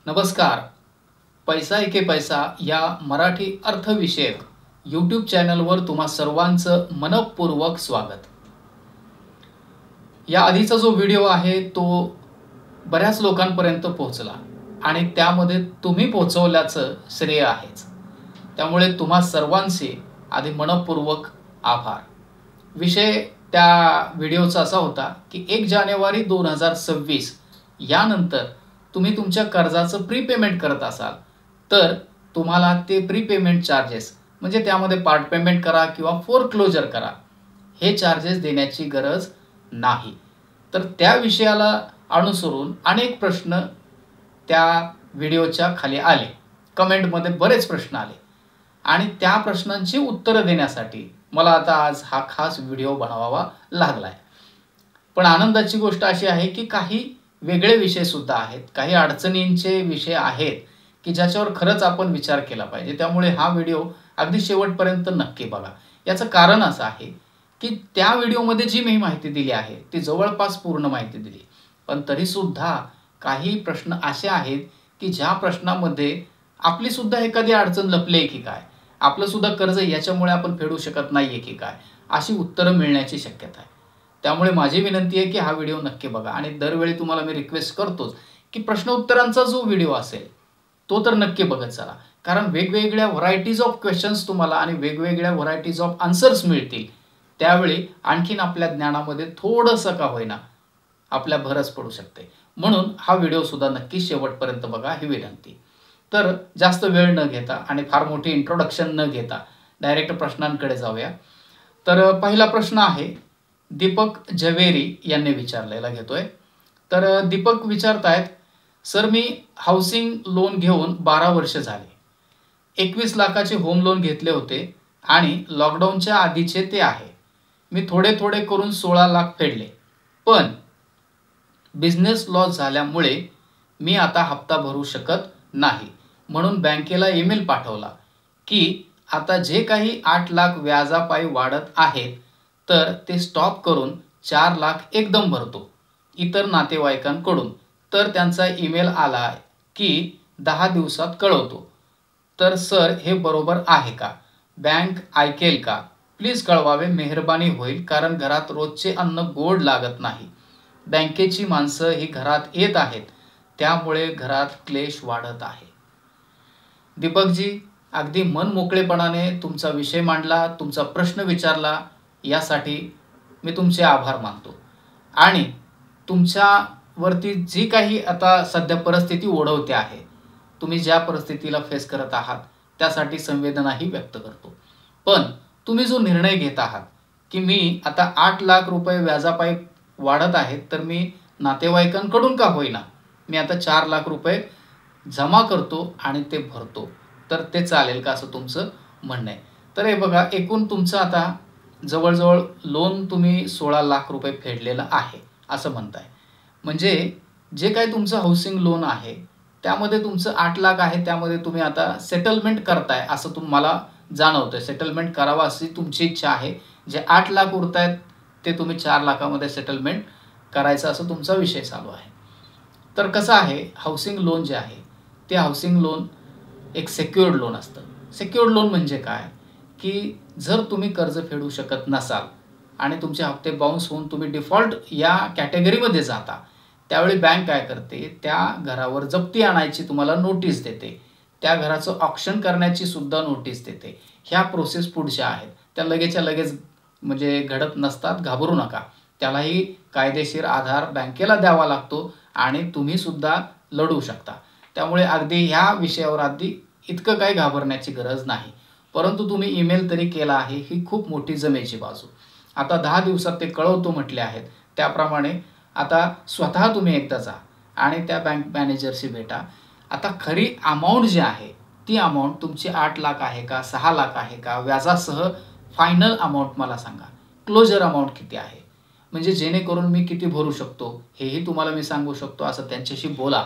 नमस्कार. पैसा एके पैसा या मराठी अर्थविषयक यूट्यूब चॅनलवर तुम्हा सर्वांचं मनपूर्वक स्वागत. या आधीचा जो व्हिडिओ आहे तो बऱ्याच लोकांपर्यंत पोहोचला आणि त्यामध्ये तुम्ही पोहोचवल्याचं श्रेय आहेच. त्यामुळे तुम्हा सर्वांचे आधी मनपूर्वक आभार. विषय त्या व्हिडिओचा असा होता की 1 जानेवारी 2026 यानंतर तुम्ही तुमच्या कर्जाचं प्रीपेमेंट करत असाल तर तुम्हाला ते प्रीपेमेंट चार्जेस म्हणजे त्यामध्ये पार्ट पेमेंट करा किंवा फोरक्लोजर करा हे चार्जेस देण्याची गरज नाही. तर त्या विषयाला अनुसरून अनेक प्रश्न त्या व्हिडिओच्या खाली आले. कमेंटमध्ये बरेच प्रश्न आले आणि त्या प्रश्नांची उत्तरं देण्यासाठी मला आता आज हा खास व्हिडिओ बनवावा लागलाय. पण आनंदाची गोष्ट अशी आहे की काही वेगळे विषय सुद्धा आहेत, काही अडचणींचे विषय आहेत की ज्याच्यावर खरंच आपण विचार केला पाहिजे. त्यामुळे हा व्हिडिओ अगदी शेवटपर्यंत नक्की बघा. याचं कारण असं आहे की त्या व्हिडिओमध्ये जी मी माहिती दिली आहे ती जवळपास पूर्ण माहिती दिली, पण तरीसुद्धा काही प्रश्न असे आहेत की ज्या प्रश्नामध्ये आपली सुद्धा एखादी अडचण लपली आहे की काय, आपलं सुद्धा कर्ज याच्यामुळे आपण फेडू शकत नाहीये की काय, अशी उत्तरं मिळण्याची शक्यता आहे. त्यामुळे माझी विनंती आहे की हा व्हिडिओ नक्की बघा आणि दरवेळी तुम्हाला मी रिक्वेस्ट करतोच की प्रश्न उत्तरांचा जो व्हिडिओ असेल तो तर नक्की बघत चला, कारण वेगवेगळ्या व्हरायटीज ऑफ क्वेश्चन्स तुम्हाला आणि वेगवेगळ्या व्हरायटीज ऑफ आन्सर्स मिळतील. त्यावेळी आणखीन आपल्या ज्ञानामध्ये थोडंसं का होईना आपल्या भरच पडू शकते. म्हणून हा व्हिडिओ सुद्धा नक्की शेवटपर्यंत बघा ही विनंती. तर जास्त वेळ न घेता आणि फार मोठी इंट्रोडक्शन न घेता डायरेक्ट प्रश्नांकडे जाऊया. तर पहिला प्रश्न आहे दीपक झवेरी यांनी विचारलेला घेतोय. तर दीपक विचारतायत, सर मी हाऊसिंग लोन घेऊन 12 वर्ष झाले. 21 लाखाचे होम लोन घेतले होते आणि लॉकडाऊनच्या आधीचे ते आहे. मी थोडे थोडे करून 16 लाख फेडले, पण बिझनेस लॉस झाल्यामुळे मी आता हप्ता भरू शकत नाही. म्हणून बँकेला ईमेल पाठवला की आता जे काही 8 लाख व्याजापायी वाढत आहेत तर ते स्टॉप करून 4 लाख एकदम भरतो इतर नातेवाईकांकडून. तर त्यांचा ईमेल आला की 10 दिवसात कळवतो. तर सर हे बरोबर आहे का? बँक ऐकेल का? प्लीज कळवावे, मेहरबानी होईल, कारण घरात रोजचे अन्न गोड लागत नाही. बँकेची माणसं ही घरात येत आहेत, त्यामुळे घरात क्लेश वाढत आहे. दीपकजी, अगदी मन मोकळेपणाने तुमचा विषय मांडला, तुमचा प्रश्न विचारला, यासाठी मी तुमचे आभार मानतो. आणि तुमच्यावरती जी काही आता सध्या परिस्थिती ओढवते आहे, तुम्ही ज्या परिस्थितीला फेस करत आहात त्यासाठी संवेदनाही व्यक्त करतो. पण तुम्ही जो निर्णय घेत आहात की मी आता 8 लाख रुपये व्याजापायी वाढत आहेत तर मी नातेवाईकांकडून का होईना मी आता 4 लाख रुपये जमा करतो आणि ते भरतो, तर ते चालेल का असं तुमचं म्हणणं आहे. तर हे बघा, एकूण तुमचं आता जवळजवळ लोन तुम्ही 16 लाख रुपये फेडलेलं आहे असं म्हणताय. म्हणजे जे काही तुमचं हाऊसिंग लोन आहे त्यामध्ये तुमचं 8 लाख आहे, त्यामध्ये तुम्ही आता सेटलमेंट करताय असं तुम्हाला जाणवतंय. सेटलमेंट करावं अशी तुमची इच्छा आहे. जे 8 लाख उरत आहेत ते तुम्ही 4 लाखामध्ये सेटलमेंट करायचं असं तुमचा विषय चालू आहे. तर कसं आहे, हाऊसिंग लोन जे आहे ते हाऊसिंग लोन एक सेक्युअर्ड लोन असतं. सेक्युअर्ड लोन म्हणजे काय की जर तुम्ही कर्ज फेडू शकत नसाल आणि तुमचे हप्ते बाउन्स होऊन तुम्ही डिफॉल्ट या कॅटेगरीमध्ये जाता, त्यावेळी बँक काय करते, त्या घरावर जप्ती आणायची तुम्हाला नोटीस देते, त्या घराचं ऑक्शन करण्याची सुद्धा नोटीस देते. ह्या प्रोसेस पुढच्या आहेत, त्या लगेचच्या लगेच म्हणजे घडत नसतात, घाबरू नका. त्यालाही कायदेशीर आधार बँकेला द्यावा लागतो आणि तुम्ही सुद्धा लढू शकता. त्यामुळे अगदी ह्या विषयावर अगदी इतकं काही घाबरण्याची गरज नाही. परंतु तुम्ही ईमेल तरी केला आहे ही खूप मोठी जमेची बाजू. आता 10 दिवसात ते कळवतो म्हटले आहेत, त्याप्रमाणे आता स्वतः तुम्ही एकदा जा आणि त्या बँक मॅनेजरशी भेटा. आता खरी अमाऊंट जी आहे ती अमाऊंट तुमची 8 लाख आहे का, 6 लाख आहे का, व्याजासह फायनल अमाऊंट मला सांगा. क्लोजर अमाऊंट किती आहे, म्हणजे जेणेकरून मी किती भरू शकतो हेही तुम्हाला मी सांगू शकतो असं त्यांच्याशी बोला.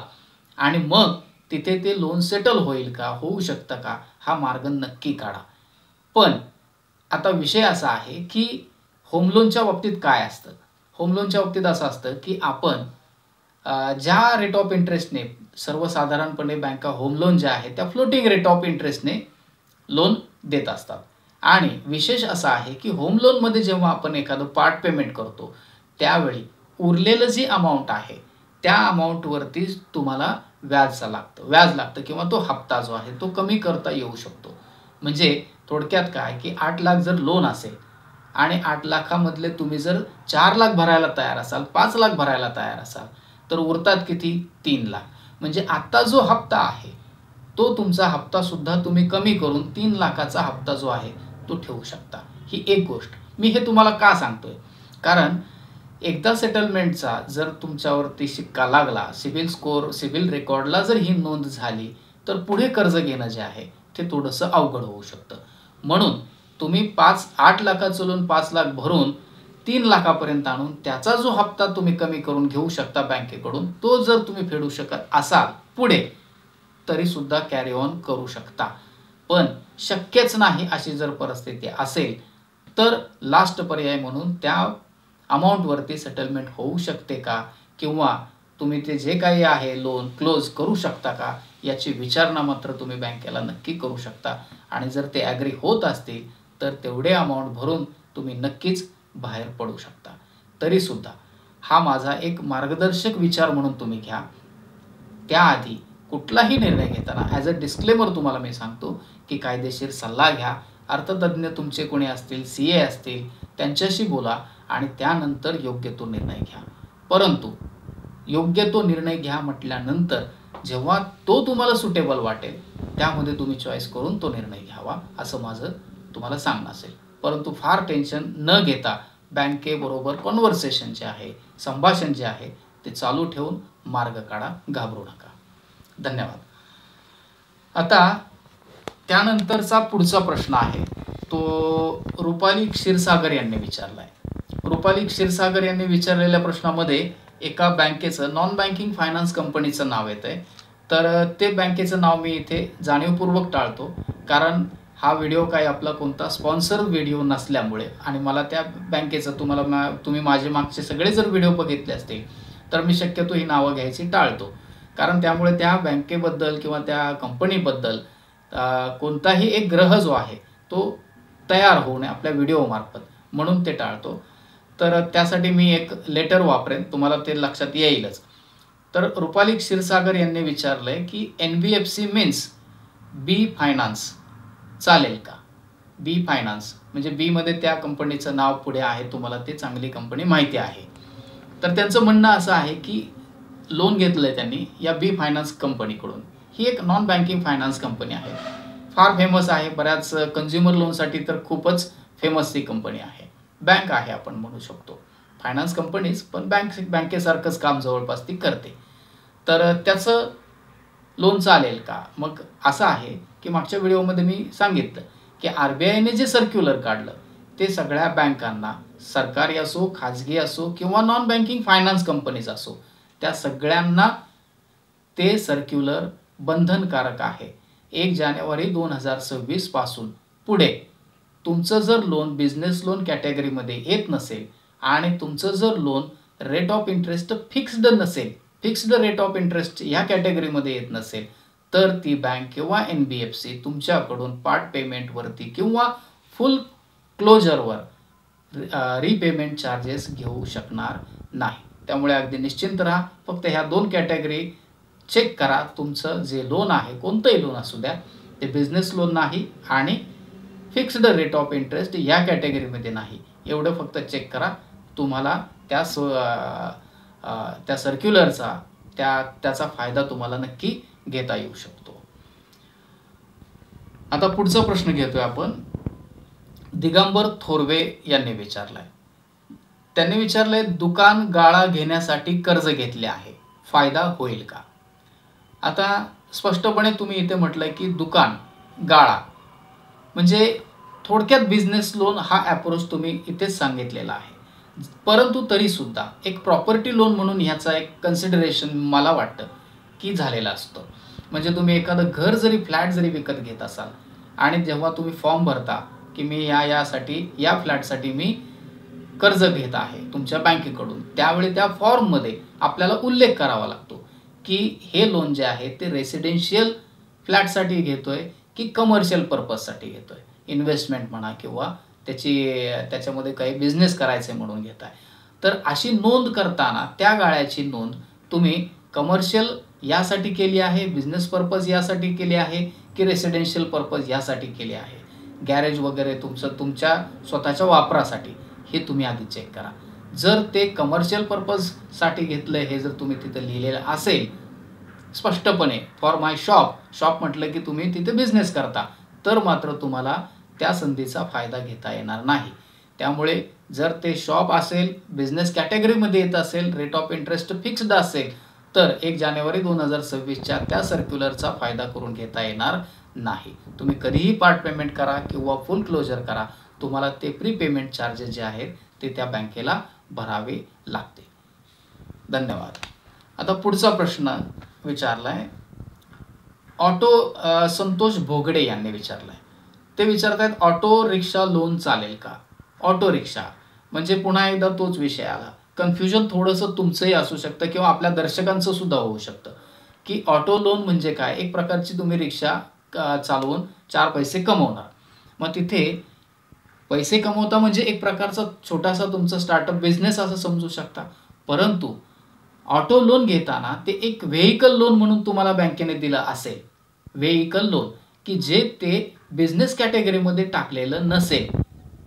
आणि मग तिथे ते लोन सेटल होईल का, होऊ शकतं का, हा मार्ग नक्की काढा. पण आता विषय असा आहे की होम लोनच्या बाबतीत काय असतं. होम लोनच्या बाबतीत असं असतं की आपण ज्या रेट ऑफ इंटरेस्टने सर्वसाधारणपणे बँका होम लोन जे आहे त्या फ्लोटिंग रेट ऑफ इंटरेस्टने लोन देत असतात. आणि विशेष असं आहे की होम लोनमध्ये जेव्हा आपण एखादं पार्ट पेमेंट करतो त्यावेळी उरलेलं जी अमाऊंट आहे त्या अमाऊंटवरती तुम्हाला व्याज लागतं किंवा तो हप्ता जो आहे तो कमी करता येऊ शकतो. म्हणजे थोडक्यात काय की 8 लाख जर लोन असेल आणि 8 लाखामधले तुम्ही जर 4 लाख भरायला तयार असाल, 5 लाख भरायला तयार असाल, तर उरतात किती? 3 लाख. म्हणजे आता जो हप्ता आहे तो तुमचा हप्ता सुद्धा तुम्ही कमी करून 3 लाखाचा हप्ता जो आहे तो ठेवू शकता. ही एक गोष्ट. मी हे तुम्हाला का सांगतोय? कारण एकदा सेटलमेंटचा जर तुमच्यावरती शिक्का लागला, सिबिल रेकॉर्डला जर ही नोंद झाली, तर पुढे कर्ज घेणं जे आहे ते थोडंसं अवघड होऊ शकतं. म्हणून तुम्ही 8 लाखाचं लोन 5 लाख भरून 3 लाखापर्यंत आणून त्याचा जो हप्ता तुम्ही कमी करून घेऊ शकता बँकेकडून, तो जर तुम्ही फेडू शकत असाल पुढे, तरी सुद्धा कॅरी ऑन करू शकता. पण शक्यच नाही अशी जर परिस्थिती असेल तर लास्ट पर्याय म्हणून त्या अमाऊंटवरती सेटलमेंट होऊ शकते का, किंवा तुम्ही ते जे काही आहे लोन क्लोज करू शकता का, याची विचारणा मात्र तुम्ही बँकेला नक्की करू शकता. आणि जर ते ॲग्री होत असतील तर तेवढे अमाऊंट भरून तुम्ही नक्कीच बाहेर पडू शकता. तरीसुद्धा हा माझा एक मार्गदर्शक विचार म्हणून तुम्ही घ्या. त्याआधी कुठलाही निर्णय घेताना ॲज अ डिस्क्लेमर तुम्हाला मी सांगतो की कायदेशीर सल्ला घ्या. अर्थतज्ज्ञ तुमचे कोणी असतील, CA असतील, त्यांच्याशी बोला आणि त्यानंतर योग्य तो निर्णय घ्या. परंतु योग्य तो निर्णय घ्या म्हटल्यानंतर जेव्हा तो तुम्हाला सुटेबल वाटेल त्यामध्ये तुम्ही चॉईस करून तो निर्णय घ्यावा, असं माझं तुम्हाला सांगणं असेल. परंतु फार टेन्शन न घेता बँकेबरोबर कॉन्व्हर्सेशन जे आहे, संभाषण जे आहे ते चालू ठेवून मार्ग काढा, घाबरू नका. धन्यवाद. आता त्यानंतरचा पुढचा प्रश्न आहे तो रुपाली क्षीरसागर यांनी विचारला आहे. रुपाली क्षीरसागर यांनी विचारलेल्या प्रश्नामध्ये एका बँकेचं, नॉन बँकिंग फायनान्स कंपनीचं नाव येतं आहे. तर ते बँकेचं नाव मी इथे जाणीवपूर्वक टाळतो, कारण हा व्हिडिओ काही आपला कोणता स्पॉन्सर व्हिडिओ नसल्यामुळे आणि मला त्या बँकेचं तुम्ही माझे मागचे सगळे जर व्हिडिओ बघितले असतील तर मी शक्यतो ही नावं घ्यायची टाळतो. कारण त्यामुळे त्या बँकेबद्दल किंवा त्या कंपनीबद्दल कोणताही एक ग्रह जो आहे तो तयार होऊ नये आपल्या व्हिडिओमार्फत, म्हणून ते टाळतो. तर त्यासाठी मी एक लेटर वापरेन, तुम्हाला ते लक्षात येईलच. तर रुपाली क्षीरसागर यांनी विचारलंय की NBFC मीन्स बी फायनान्स चालेल का? बी फायनान्स म्हणजे बीमध्ये त्या कंपनीचं नाव पुढे आहे, तुम्हाला ते चांगली कंपनी माहिती आहे. तर त्यांचं म्हणणं असं आहे की लोन घेतलंय त्यांनी या बी फायनान्स कंपनीकडून. ही एक नॉन बँकिंग फायनान्स कंपनी आहे, फार फेमस आहे. बऱ्याच कंझ्युमर लोनसाठी तर खूपच फेमस ती कंपनी आहे. बँक आहे आपण म्हणू शकतो, फायनान्स कंपनीज पण बँकेसारखंच काम जवळपास ती करते. तर त्याचं लोन चालेल का? मग असं आहे की मागच्या व्हिडिओमध्ये मी सांगितलं की RBIने जे सर्क्युलर काढलं ते सगळ्या बँकांना, सरकारी असो, खाजगी असो किंवा नॉन बँकिंग फायनान्स कंपनीज असो, त्या सगळ्यांना ते सर्क्युलर बंधनकारक आहे. 1 जानेवारी 2026 पासून पुढे तुमचं जर लोन बिझनेस लोन कॅटेगरीमध्ये येत नसेल आणि तुमचं जर loan rate of interest fixed rate of interest ह्या कॅटेगरीमध्ये येत नसेल तर ती बँक किंवा NBFC तुमच्याकडून पार्ट पेमेंटवरती किंवा फुल क्लोजरवर रिपेमेंट चार्जेस घेऊ शकणार नाही. त्यामुळे अगदी निश्चिंत राहा. फक्त ह्या 2 कॅटेगरी चेक करा. तुमचं जे लोन आहे, कोणतंही लोन असू द्या, ते बिझनेस लोन नाही आणि फिक्स्ड रेट ऑफ इंटरेस्ट या कॅटेगरीमध्ये नाही, एवढं फक्त चेक करा. तुम्हाला त्या सर्क्युलरचा त्याचा फायदा तुम्हाला नक्की घेता येऊ शकतो. आता पुढचा प्रश्न घेतोय आपण. दिगंबर थोरवे यांनी विचारलाय. त्यांनी विचारलंय दुकान गाळा घेण्यासाठी कर्ज घेतले आहे, फायदा होईल का? आता स्पष्टपणे तुम्ही इथे म्हटलंय की दुकान गाळा म्हणजे थोडक्यात बिझनेस लोन हा अप्रोच तुम्ही इथेच सांगितलेला आहे. परंतु तरीसुद्धा एक प्रॉपर्टी लोन म्हणून ह्याचा एक कन्सिडरेशन मला वाटतं की झालेला असतो. म्हणजे तुम्ही एखादं घर जरी, फ्लॅट जरी विकत घेत असाल आणि जेव्हा तुम्ही फॉर्म भरता की मी या फ्लॅटसाठी मी कर्ज घेत आहे तुमच्या बँकेकडून, त्यावेळी त्या फॉर्ममध्ये आपल्याला उल्लेख करावा लागतो की हे लोन जे आहे ते रेसिडेन्शियल फ्लॅटसाठी घेतोय की कमर्शियल पर्पजसाठी घेतोय, इन्व्हेस्टमेंट म्हणा किंवा त्याच्यामध्ये काही बिझनेस करायचे म्हणून घेत आहे. तर अशी नोंद करताना त्या गाळ्याची नोंद तुम्ही कमर्शियल यासाठी केली आहे, बिझनेस पर्पज यासाठी केली आहे की रेसिडेन्शियल पर्पज यासाठी केली आहे, गॅरेज वगैरे तुमच्या स्वतःच्या वापरासाठी, हे तुम्ही आधी चेक करा. जर ते कमर्शियल पर्पजसाठी घेतलं हे जर तुम्ही तिथं लिहिलेलं असेल स्पष्टपणे, फॉर माय शॉप म्हटलं की तुम्ही तिथे बिझनेस करता, तर मात्र तुम्हाला त्या संधीचा फायदा घेता येणार नाही. त्यामुळे जर ते शॉप असेल, बिझनेस कॅटेगरीमध्ये येत असेल, रेट ऑफ इंटरेस्ट फिक्स्ड असेल, तर 1 जानेवारी 2026च्या त्या सर्क्युलरचा फायदा करून घेता येणार नाही. तुम्ही कधीही पार्ट पेमेंट करा किंवा फुल क्लोजर करा, तुम्हाला ते प्री पेमेंट चार्जेस जे आहेत ते त्या बँकेला भरावे लागते. धन्यवाद. आता पुढचा प्रश्न विचारलाय संतोष भोगडे यांनी विचारलाय. ते विचारतायत ऑटो रिक्षा लोन चालेल का? ऑटो रिक्षा म्हणजे पुन्हा एकदा तोच विषय आला. कन्फ्युजन थोडंसं तुमचंही असू शकतं किंवा आपल्या दर्शकांचं सुद्धा होऊ शकतं की ऑटो लोन म्हणजे काय. एक प्रकारची तुम्ही रिक्षा चालवून 4 पैसे कमवणार. मग तिथे पैसे कमवता म्हणजे एक प्रकारचा छोटासा तुमचा स्टार्टअप बिझनेस असं समजू शकता. परंतु ऑटो लोन घेताना ते एक व्हेइकल लोन म्हणून तुम्हाला बँकेने दिलं असेल, व्हेइकल लोन की जे ते बिझनेस कॅटेगरीमध्ये टाकलेलं नसेल,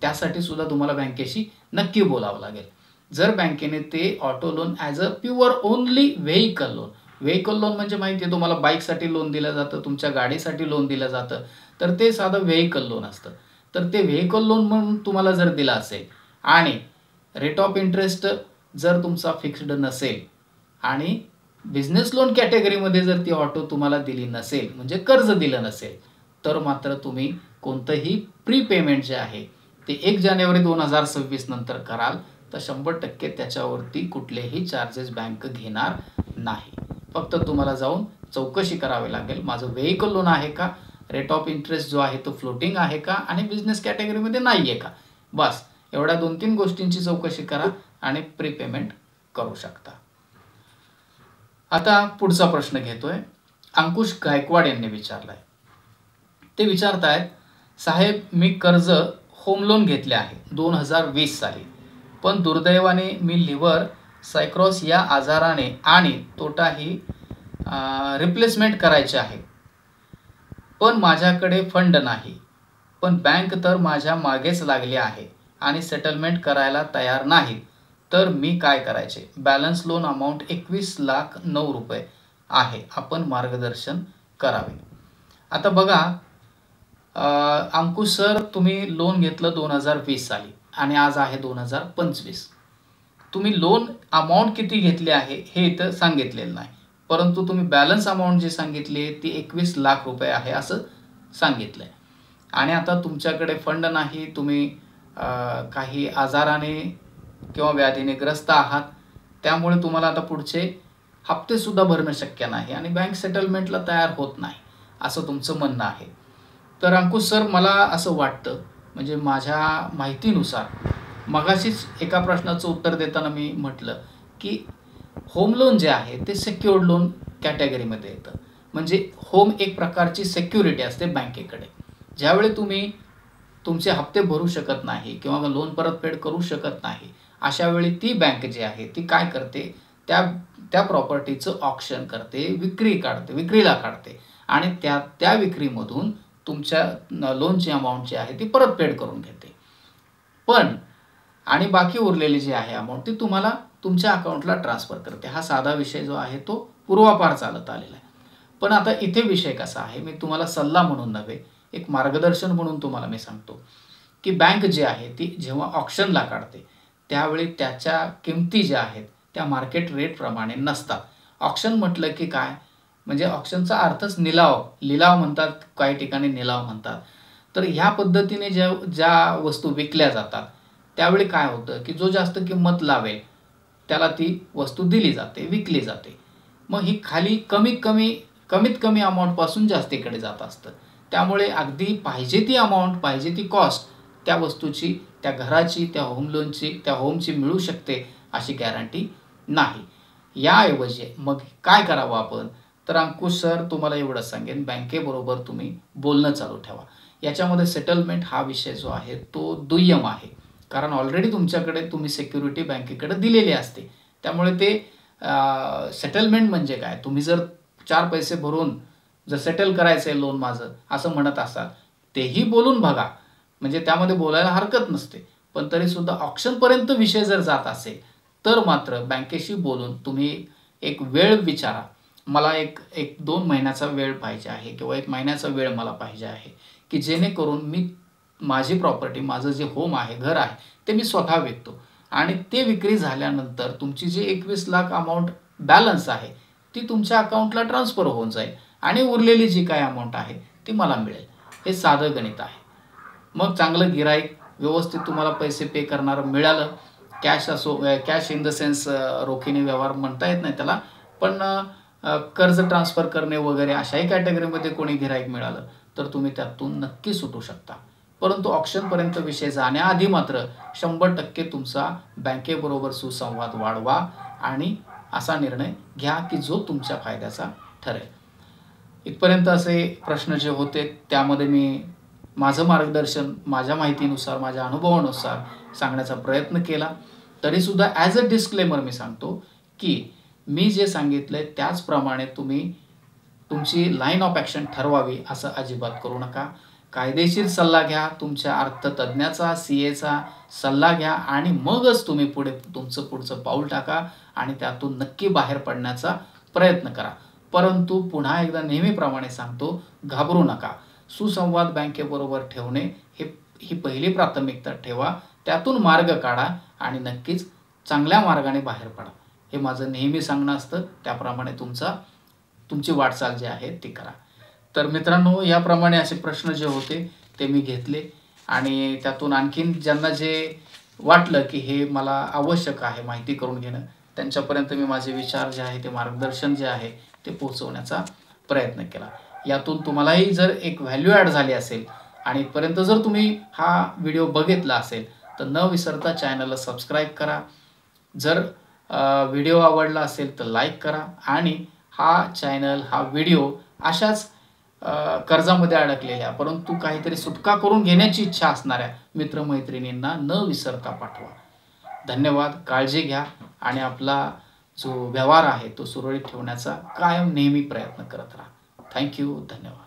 त्यासाठी सुद्धा तुम्हाला बँकेशी नक्की बोलावं लागेल. जर बँकेने ते auto loan as a pure only vehicle loan म्हणजे माहिती आहे तुम्हाला, बाईकसाठी लोन दिलं जातं, तुमच्या गाडीसाठी लोन दिलं जातं, तर ते साधं व्हेइकल लोन असतं. तर ते व्हेइकल लोन म्हणून तुम्हाला जर दिलं असेल आणि रेट ऑफ इंटरेस्ट जर तुमचा फिक्स्ड नसेल आणि बिझनेस लोन कॅटेगरीमध्ये जर ती ऑटो तुम्हाला दिली नसेल, म्हणजे कर्ज दिलं नसेल, तर मात्र तुम्ही कोणतंही प्री पेमेंट जे आहे ते 1 जानेवारी 2026 नंतर कराल तर 100% त्याच्यावरती कुठलेही चार्जेस बँक घेणार नाही. फक्त तुम्हाला जाऊन चौकशी करावी लागेल, माझं व्हेइकल लोन आहे का, रेट ऑफ इंटरेस्ट जो आहे तो फ्लोटिंग आहे का आणि बिझनेस कॅटेगरीमध्ये नाही आहे का, बस एवढ्या 2-3 गोष्टींची चौकशी करा आणि प्री पेमेंट करू शकता. आता पुढचा प्रश्न घेतोय अंकुश गायकवाड यांनी विचारलाय. ते विचारतायत, साहेब मी कर्ज होम लोन घेतले आहे 2020 साली, पण दुर्दैवाने मी लिव्हर सायक्रॉस या आजाराने आणि तोटाही रिप्लेसमेंट करायचे आहे, पण माझ्याकडे फंड नाही, पण बँक तर माझ्या मागेच लागली आहे आणि सेटलमेंट करायला तयार नाही, तर मी काय करायचे? बॅलन्स लोन अमाऊंट 21,09,000 रुपये आहे, आपण मार्गदर्शन करावे. आता बघा अंकुश सर, तुम्ही लोन घेतलं 2020 साली आणि आज आहे 2025. तुम्ही लोन अमाऊंट किती घेतली आहे हे इथं सांगितलेलं नाही, परंतु तुम्ही बॅलन्स अमाऊंट जी सांगितली ती 21,00,000 रुपये आहे असं सांगितलंय. आणि आता तुमच्याकडे फंड नाही, तुम्ही काही आजाराने किंवा व्याधीने ग्रस्त आहात, त्यामुळे तुम्हाला आता पुढचे हप्ते सुद्धा भरणं शक्य नाही आणि बँक सेटलमेंटला तयार होत नाही असं तुमचं म्हणणं आहे. तर अंकुश सर, मला असं वाटतं, म्हणजे माझ्या माहितीनुसार मगाशीच एका प्रश्नाचं उत्तर देताना मी म्हटलं की होम लोन जे आहे ते सेक्युअर्ड लोन कॅटेगरीमध्ये येतं. म्हणजे होम एक प्रकारची सेक्युरिटी असते बँकेकडे. ज्यावेळी तुम्ही तुमचे हप्ते भरू शकत नाही किंवा लोन परतफेड करू शकत नाही, अशा वेळी ती बँक जी आहे ती काय करते, त्या प्रॉपर्टीचं ऑक्शन करते, विक्रीला काढते आणि त्या विक्रीमधून तुमच्या लोनची अमाऊंट जी आहे ती परतफेड करून घेते. पण आणि बाकी उरलेली जी आहे अमाऊंट ती तुम्हाला तुमच्या अकाउंटला ट्रान्सफर करते. हा साधा विषय जो आहे तो पूर्वापार चालत आलेला आहे. पण आता इथे विषय कसा आहे, मी तुम्हाला सल्ला म्हणून नव्हे, एक मार्गदर्शन म्हणून तुम्हाला मी सांगतो की बँक जी आहे ती जेव्हा ऑक्शनला काढते त्यावेळी त्याच्या किमती ज्या आहेत त्या मार्केट रेटप्रमाणे नसतात. ऑक्शन म्हटलं की काय, म्हणजे ऑक्शनचा अर्थच लिलाव म्हणतात, काही ठिकाणी निलाव म्हणतात. तर ह्या पद्धतीने ज्या वस्तू विकल्या जातात त्यावेळी काय होतं की जो जास्त किंमत लावेल त्याला ती वस्तू दिली जाते, विकली जाते. मग ही खाली कमीत कमी अमाऊंटपासून जास्तीकडे जात असतं. त्यामुळे अगदी पाहिजे ती अमाऊंट, पाहिजे ती कॉस्ट त्या वस्तूची, त्या घराची, त्या होम लोनची, त्या होमची मिळू शकते अशी गॅरंटी नाही. याऐवजी मग काय करावं आपण, तर अंकुश सर तुम्हाला एवढंच सांगेन, बँकेबरोबर तुम्ही बोलणं चालू ठेवा. याच्यामध्ये सेटलमेंट हा विषय जो आहे तो दुय्यम आहे, कारण ऑलरेडी तुमच्याकडे तुम्ही सिक्युरिटी बँकेकडे दिलेली असते. त्यामुळे ते सेटलमेंट म्हणजे काय, तुम्ही जर 4 पैसे भरून जर सेटल करायचं आहे लोन माझं असं म्हणत असाल, तेही बोलून बघा, म्हणजे त्यामध्ये बोलायला हरकत नसते. पण तरीसुद्धा ऑप्शनपर्यंत विषय जर जात असेल तर मात्र बँकेशी बोलून तुम्ही एक वेळ विचारा, मला एक 2 महिन्याचा वेळ पाहिजे आहे किंवा 1 महिन्याचा वेळ मला पाहिजे आहे, की जेणेकरून मी माझी प्रॉपर्टी, माझं जे होम आहे, घर आहे, ते मी स्वतः विकतो आणि ते विक्री झाल्यानंतर तुमची जी 21 लाख अमाऊंट बॅलन्स आहे ती तुमच्या अकाउंटला ट्रान्सफर होऊन जाईल आणि उरलेली जी काही अमाऊंट आहे ती मला मिळेल. हे साधं गणित आहे. मग चांगलं गिराईक, व्यवस्थित तुम्हाला पैसे पे करणारं मिळालं, कॅश असो, कॅश इन द सेन्स रोखीने व्यवहार म्हणता येत नाही त्याला, पण कर्ज ट्रान्सफर करणे वगैरे अशाही कॅटेगरीमध्ये कोणी गिराईक मिळालं तर तुम्ही त्यातून नक्की सुटू शकता. परंतु ऑप्शनपर्यंत विषय जाण्याआधी मात्र 100% तुमचा बँकेबरोबर सुसंवाद वाढवा आणि असा निर्णय घ्या की जो तुमच्या फायद्याचा ठरेल. इथपर्यंत असे प्रश्न जे होते त्यामध्ये मी माझं मार्गदर्शन माझ्या माहितीनुसार, माझ्या अनुभवानुसार सांगण्याचा प्रयत्न केला. तरीसुद्धा ॲज अ डिस्क्लेमर मी सांगतो की मी जे सांगितलं आहे त्याचप्रमाणे तुम्ही तुमची लाईन ऑफ ॲक्शन ठरवावी असं अजिबात करू नका. कायदेशीर सल्ला घ्या, तुमच्या अर्थतज्ञाचा, CAचा सल्ला घ्या आणि मगच तुम्ही तुमचं पुढचं पाऊल टाका आणि त्यातून नक्की बाहेर पडण्याचा प्रयत्न करा. परंतु पुन्हा एकदा नेहमीप्रमाणे सांगतो, घाबरू नका. सुसंवाद बँकेबरोबर ठेवणे ही पहिली प्राथमिकता ठेवा, त्यातून मार्ग काढा आणि नक्कीच चांगल्या मार्गाने बाहेर पडा. हे माझं नेहमी सांगणं असतं. त्याप्रमाणे तुमची वाटचाल जी आहे ती करा. तर मित्रांनो, याप्रमाणे असे प्रश्न जे होते ते मी घेतले आणि त्यातून आणखीन ज्यांना जे वाटलं की हे मला आवश्यक आहे माहिती करून घेणं, त्यांच्यापर्यंत मी माझे विचार जे आहे ते, मार्गदर्शन जे आहे ते पोहोचवण्याचा प्रयत्न केला. यातून तुम्हालाही जर एक व्हॅल्यू ॲड झाली असेल आणि इथपर्यंत जर तुम्ही हा व्हिडिओ बघितला असेल तर न विसरता चॅनलला सबस्क्राईब करा. जर व्हिडिओ आवडला असेल तर लाईक करा आणि हा चॅनल, हा व्हिडिओ अशाच कर्जामध्ये अडकलेल्या परंतु काहीतरी सुटका करून घेण्याची इच्छा असणाऱ्या मित्रमैत्रिणींना न विसरता पाठवा. धन्यवाद. काळजी घ्या आणि आपला जो व्यवहार आहे तो सुरळीत ठेवण्याचा कायम नेहमी प्रयत्न करत राहा. थँक्यू. धन्यवाद.